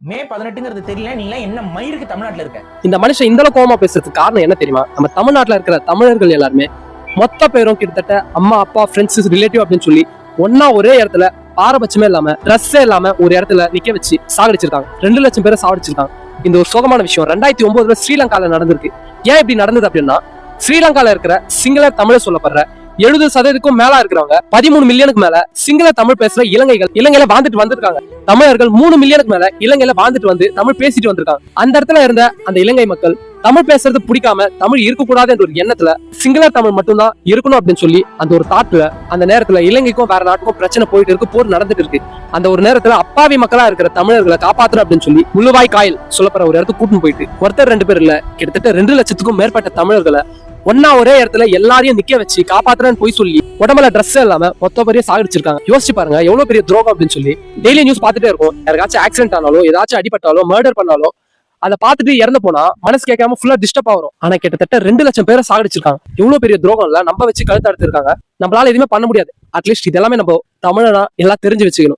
மே 18ங்கிறது தெரியல, நீங்க என்ன மயிருக்கு தமிழ்நாட்டுல இருக்க? இந்த மனுஷன் இந்த அளவு கோவமா பேசுறதுக்கு காரணம் என்ன தெரியுமா? நம்ம தமிழ்நாட்டுல இருக்கிற தமிழர்கள் எல்லாருமே மொத்த பேரும் கிட்டத்தட்ட அம்மா அப்பா ஃப்ரெண்ட்ஸ் ரிலேட்டிவ் அப்படின்னு சொல்லி ஒன்னா ஒரே இடத்துல பாரபட்சமே இல்லாம ட்ரெஸ்ஸே இல்லாம ஒரு இடத்துல நிக்க வச்சு சாகடிச்சிருக்காங்க. 2 லட்சம் பேரை சாகடிச்சிருக்காங்க. இந்த ஒரு சோகமான விஷயம் 2009 ஸ்ரீலங்கால நடந்திருக்கு. ஏன் இப்படி நடந்தது அப்படின்னா, ஸ்ரீலங்கால இருக்கிற சிங்கள தமிழ சொல்லப்படுற 70% மேல இருக்கிறவங்க 13 மில்லியனுக்கு மேல சிங்கள தமிழ் பேசுற இலங்கையில வாழ்ந்துட்டு வந்திருக்காங்க. தமிழர்கள் 3 மில்லியனுக்கு மேல இலங்கையில வாழ்ந்துட்டு வந்து தமிழ் பேசிட்டு வந்திருக்காங்க. அந்த இடத்துல இருந்த அந்த இலங்கை மக்கள் தமிழ் பேசுறது பிடிக்காம தமிழ் இருக்கக்கூடாது என்ற ஒரு எண்ணத்துல சிங்கள தமிழ் மட்டும்தான் இருக்கணும் அப்படின்னு சொல்லி அந்த ஒரு தாட்ல அந்த நேரத்துல இலங்கைக்கும் வேற நாட்டுக்கும் பிரச்சனை போயிட்டு இருக்கு, போர் நடந்துட்டு இருக்கு. அந்த ஒரு நேரத்துல அப்பாவி மக்களா இருக்கிற தமிழர்களை காப்பாத்துற அப்படின்னு சொல்லி முள்ளுவாய் காயல் சொல்லப்படுற ஒரு இடத்துக்கு கூட்டின்னு போயிட்டு ஒருத்தர் 2 பேர் இல்ல, கிட்டத்தட்ட 2 லட்சத்துக்கும் மேற்பட்ட தமிழர்களை ஒன்னா ஒரே இடத்துல எல்லாரையும் நிக்க வச்சு காப்பாத்துறேன்னு போய் சொல்லி உடம்புல ட்ரெஸ் இல்லாம மொத்த பெரிய சாகடிச்சிருக்காங்க. யோசிச்சு பாருங்க எவ்வளவு பெரிய துரோகம் அப்படின்னு சொல்லி. டெய்லி நியூஸ் பார்த்துட்டே இருக்கும். யாருக்காச்சும் ஆக்சிடென்ட் ஆனாலோ, ஏதாச்சும் அடிபட்டாலோ, மர்டர் பண்ணாலோ, அதை பார்த்துட்டு இறந்து போனா மனசு கேட்காம ஃபுல்லா டிஸ்டர்ப் ஆகும். ஆனா கிட்டத்தட்ட 2 லட்சம் பேரை சாகடிச்சிருக்காங்க. எவ்வளவு பெரிய துரோகம் இல்ல, நம்ம வச்சு கழுத்து அறுத்திருக்காங்க. நம்மளால எதுவுமே பண்ண முடியாது. அட்லீஸ்ட் இதெல்லாமே நம்ம தமிழனா எல்லாம் தெரிஞ்சு வச்சுக்கணும்.